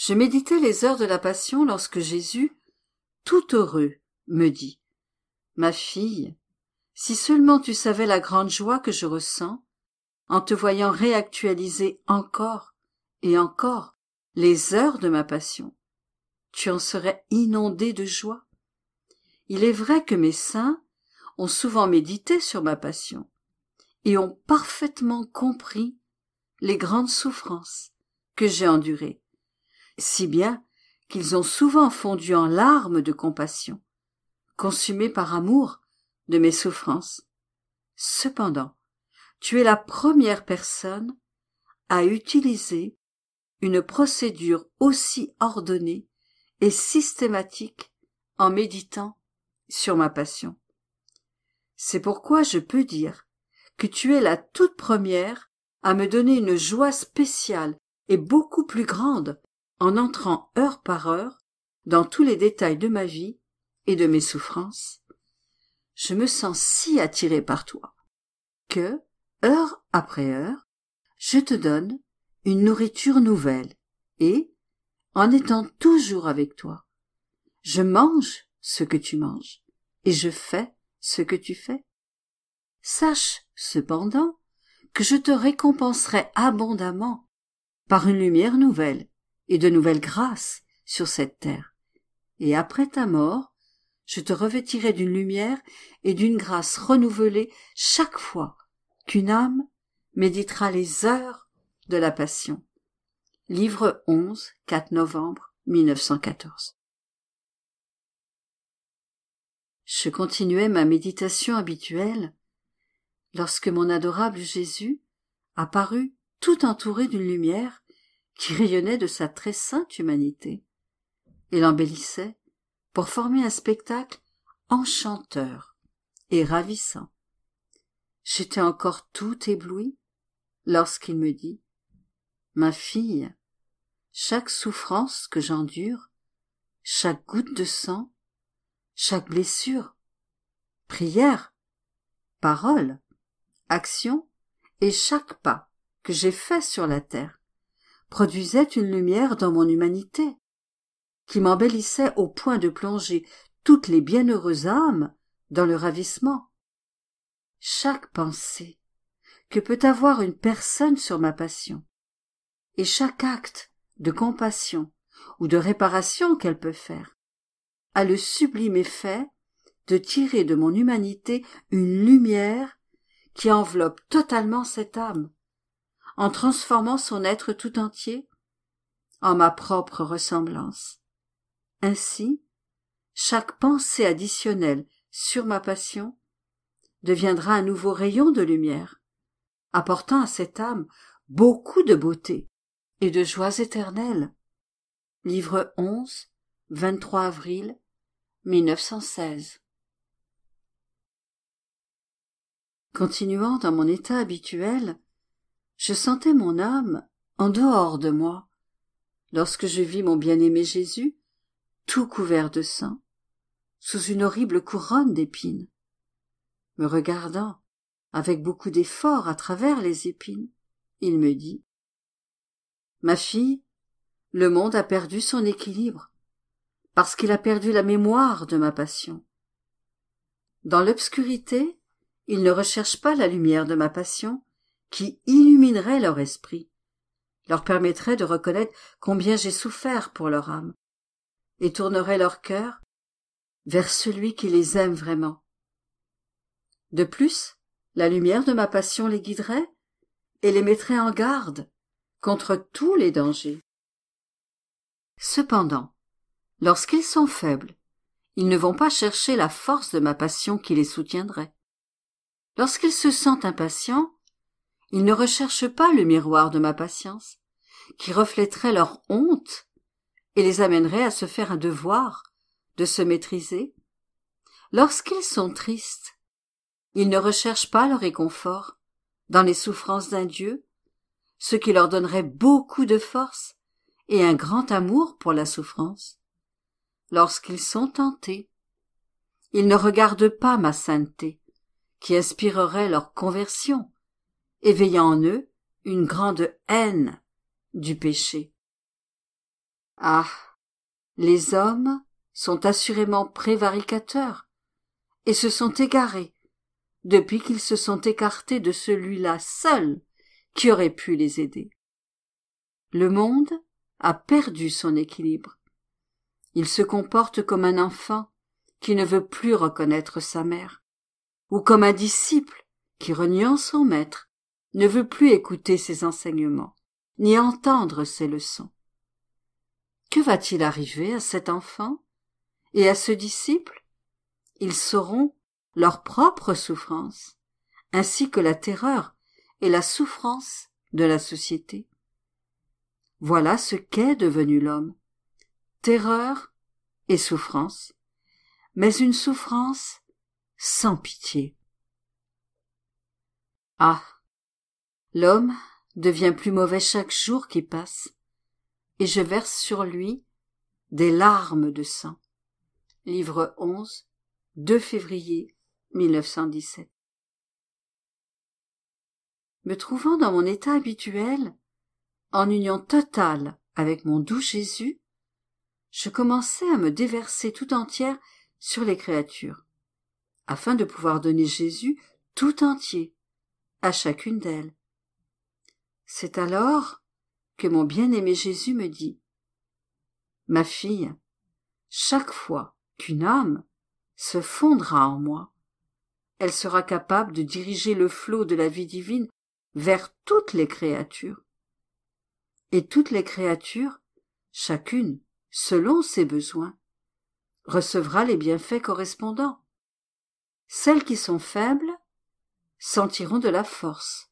Je méditais les heures de la Passion lorsque Jésus, tout heureux, me dit « Ma fille, si seulement tu savais la grande joie que je ressens en te voyant réactualiser encore et encore les heures de ma Passion, tu en serais inondée de joie. Il est vrai que mes saints ont souvent médité sur ma Passion et ont parfaitement compris les grandes souffrances que j'ai endurées, si bien qu'ils ont souvent fondu en larmes de compassion, consumés par amour de mes souffrances. Cependant, tu es la première personne à utiliser une procédure aussi ordonnée et systématique en méditant sur ma Passion. C'est pourquoi je peux dire que tu es la toute première à me donner une joie spéciale et beaucoup plus grande en entrant heure par heure dans tous les détails de ma vie et de mes souffrances. Je me sens si attiré par toi que, heure après heure, je te donne une nourriture nouvelle et, en étant toujours avec toi, je mange ce que tu manges et je fais ce que tu fais. Sache, cependant, que je te récompenserai abondamment par une lumière nouvelle et de nouvelles grâces sur cette terre. Et après ta mort, je te revêtirai d'une lumière et d'une grâce renouvelée chaque fois qu'une âme méditera les heures de la Passion. Livre 11, 4 novembre 1914. Je continuais ma méditation habituelle lorsque mon adorable Jésus apparut tout entouré d'une lumière qui rayonnait de sa très sainte humanité et l'embellissait pour former un spectacle enchanteur et ravissant. J'étais encore tout ébloui lorsqu'il me dit « Ma fille, chaque souffrance que j'endure, chaque goutte de sang, chaque blessure, prière, parole, action et chaque pas que j'ai fait sur la terre produisait une lumière dans mon humanité qui m'embellissait au point de plonger toutes les bienheureuses âmes dans le ravissement. Chaque pensée que peut avoir une personne sur ma Passion et chaque acte de compassion ou de réparation qu'elle peut faire a le sublime effet de tirer de mon humanité une lumière qui enveloppe totalement cette âme, en transformant son être tout entier en ma propre ressemblance. Ainsi, chaque pensée additionnelle sur ma Passion deviendra un nouveau rayon de lumière, apportant à cette âme beaucoup de beauté et de joies éternelles. Livre 11, 23 avril 1916. Continuant dans mon état habituel, je sentais mon âme en dehors de moi, lorsque je vis mon bien-aimé Jésus, tout couvert de sang, sous une horrible couronne d'épines. Me regardant avec beaucoup d'effort à travers les épines, il me dit « Ma fille, le monde a perdu son équilibre, parce qu'il a perdu la mémoire de ma Passion. Dans l'obscurité, ils ne recherchent pas la lumière de ma Passion qui illuminerait leur esprit, leur permettrait de reconnaître combien j'ai souffert pour leur âme, et tournerait leur cœur vers celui qui les aime vraiment. De plus, la lumière de ma Passion les guiderait et les mettrait en garde contre tous les dangers. Cependant, lorsqu'ils sont faibles, ils ne vont pas chercher la force de ma Passion qui les soutiendrait. Lorsqu'ils se sentent impatients, ils ne recherchent pas le miroir de ma patience, qui reflèterait leur honte et les amènerait à se faire un devoir de se maîtriser. Lorsqu'ils sont tristes, ils ne recherchent pas le réconfort dans les souffrances d'un Dieu, ce qui leur donnerait beaucoup de force et un grand amour pour la souffrance. Lorsqu'ils sont tentés, ils ne regardent pas ma sainteté, qui inspirerait leur conversion, éveillant en eux une grande haine du péché. Ah, les hommes sont assurément prévaricateurs et se sont égarés depuis qu'ils se sont écartés de celui-là seul qui aurait pu les aider. Le monde a perdu son équilibre. Il se comporte comme un enfant qui ne veut plus reconnaître sa mère, ou comme un disciple qui, reniant son maître, ne veut plus écouter ses enseignements, ni entendre ses leçons. Que va-t-il arriver à cet enfant et à ce disciple? Ils sauront leur propre souffrance, ainsi que la terreur et la souffrance de la société. Voilà ce qu'est devenu l'homme. Terreur et souffrance, mais une souffrance sans pitié. Ah, l'homme devient plus mauvais chaque jour qui passe, et je verse sur lui des larmes de sang. Livre 11, 2 février 1917. Me trouvant dans mon état habituel, en union totale avec mon doux Jésus, je commençai à me déverser tout entière sur les créatures, afin de pouvoir donner Jésus tout entier à chacune d'elles. C'est alors que mon bien-aimé Jésus me dit: « Ma fille, chaque fois qu'une âme se fondra en moi, elle sera capable de diriger le flot de la vie divine vers toutes les créatures. Et toutes les créatures, chacune selon ses besoins, recevra les bienfaits correspondants. Celles qui sont faibles sentiront de la force.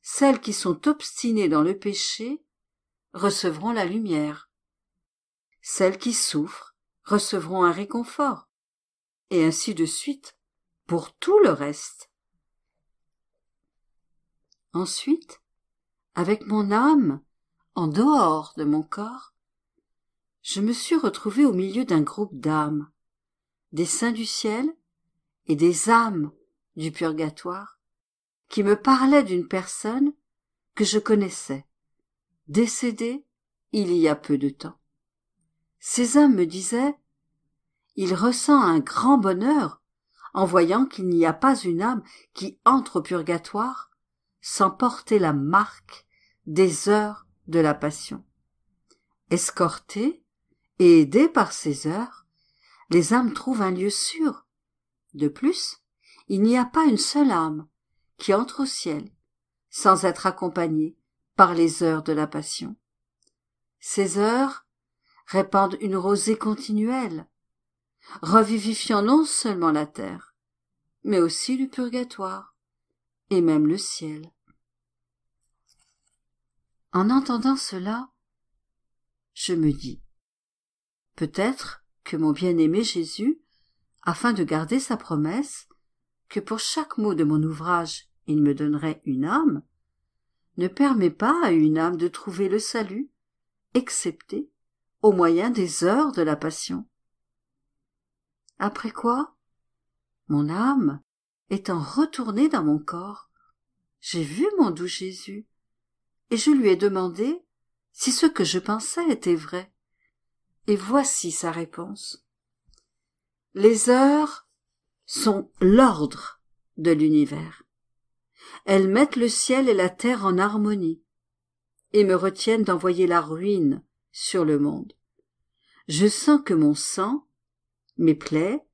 Celles qui sont obstinées dans le péché recevront la lumière. Celles qui souffrent recevront un réconfort, et ainsi de suite pour tout le reste. Ensuite, avec mon âme en dehors de mon corps, je me suis retrouvée au milieu d'un groupe d'âmes, des saints du ciel et des âmes du purgatoire, qui me parlaient d'une personne que je connaissais, décédée il y a peu de temps. Ces âmes me disaient: « Il ressent un grand bonheur en voyant qu'il n'y a pas une âme qui entre au purgatoire sans porter la marque des heures de la passion. » Escortées et aidées par ces heures, les âmes trouvent un lieu sûr. De plus, il n'y a pas une seule âme qui entre au ciel sans être accompagnée par les heures de la passion. Ces heures répandent une rosée continuelle, revivifiant non seulement la terre, mais aussi le purgatoire et même le ciel. En entendant cela, je me dis: peut-être que mon bien-aimé Jésus, afin de garder sa promesse, que pour chaque mot de mon ouvrage il me donnerait une âme, ne permet pas à une âme de trouver le salut, excepté au moyen des heures de la passion. Après quoi, mon âme étant retournée dans mon corps, j'ai vu mon doux Jésus, et je lui ai demandé si ce que je pensais était vrai. Et voici sa réponse. Les heures sont l'ordre de l'univers. Elles mettent le ciel et la terre en harmonie et me retiennent d'envoyer la ruine sur le monde. Je sens que mon sang, mes plaies,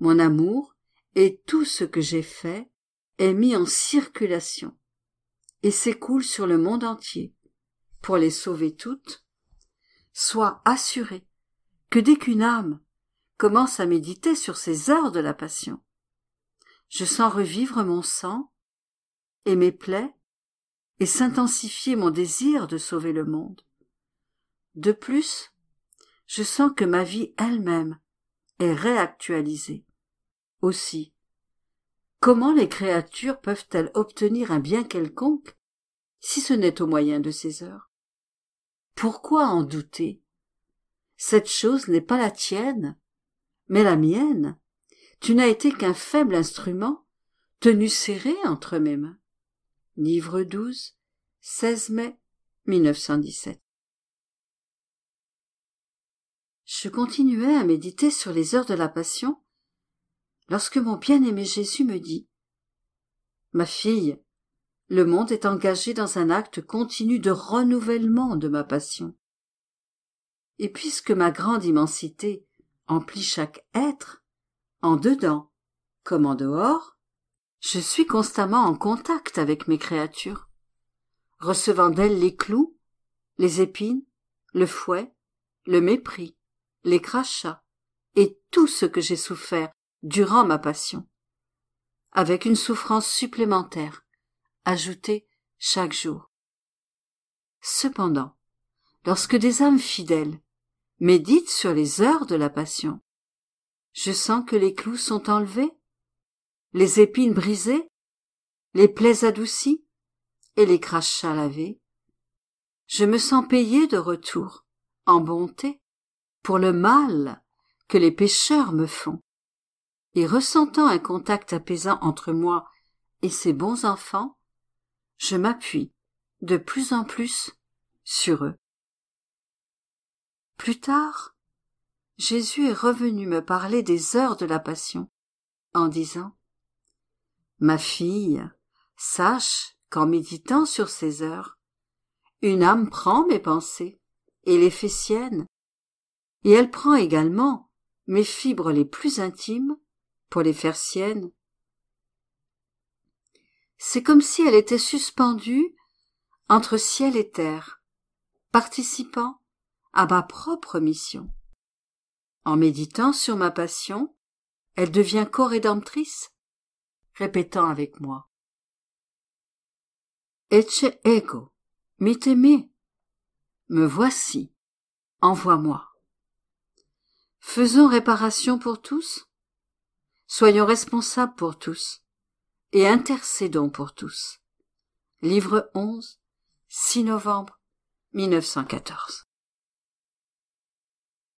mon amour et tout ce que j'ai fait est mis en circulation et s'écoule sur le monde entier pour les sauver toutes. Sois assuré que dès qu'une âme commence à méditer sur ces heures de la passion, je sens revivre mon sang et mes plaies et s'intensifier mon désir de sauver le monde. De plus, je sens que ma vie elle-même est réactualisée. Aussi, comment les créatures peuvent-elles obtenir un bien quelconque si ce n'est au moyen de ces heures? Pourquoi en douter? Cette chose n'est pas la tienne, mais la mienne. Tu n'as été qu'un faible instrument, tenu serré entre mes mains. Livre 12, 16 mai 1917. Je continuais à méditer sur les heures de la Passion lorsque mon bien-aimé Jésus me dit « Ma fille, le monde est engagé dans un acte continu de renouvellement de ma passion. Et puisque ma grande immensité emplit chaque être, en dedans comme en dehors, je suis constamment en contact avec mes créatures, recevant d'elles les clous, les épines, le fouet, le mépris, les crachats et tout ce que j'ai souffert durant ma passion, avec une souffrance supplémentaire, ajoutée chaque jour. Cependant, lorsque des âmes fidèles méditent sur les heures de la passion, je sens que les clous sont enlevés, les épines brisées, les plaies adoucies et les crachats lavés. Je me sens payé de retour, en bonté, pour le mal que les pécheurs me font, et ressentant un contact apaisant entre moi et ces bons enfants, je m'appuie de plus en plus sur eux. Plus tard, Jésus est revenu me parler des heures de la Passion, en disant « Ma fille, sache qu'en méditant sur ces heures, une âme prend mes pensées et les fait siennes, et elle prend également mes fibres les plus intimes pour les faire siennes. C'est comme si elle était suspendue entre ciel et terre, participant à ma propre mission. En méditant sur ma passion, elle devient corédemptrice, répétant avec moi « Ecce ego, mitemi, me voici, envoie-moi. » Faisons réparation pour tous, soyons responsables pour tous, et intercédons pour tous. Livre 11, 6 novembre 1914.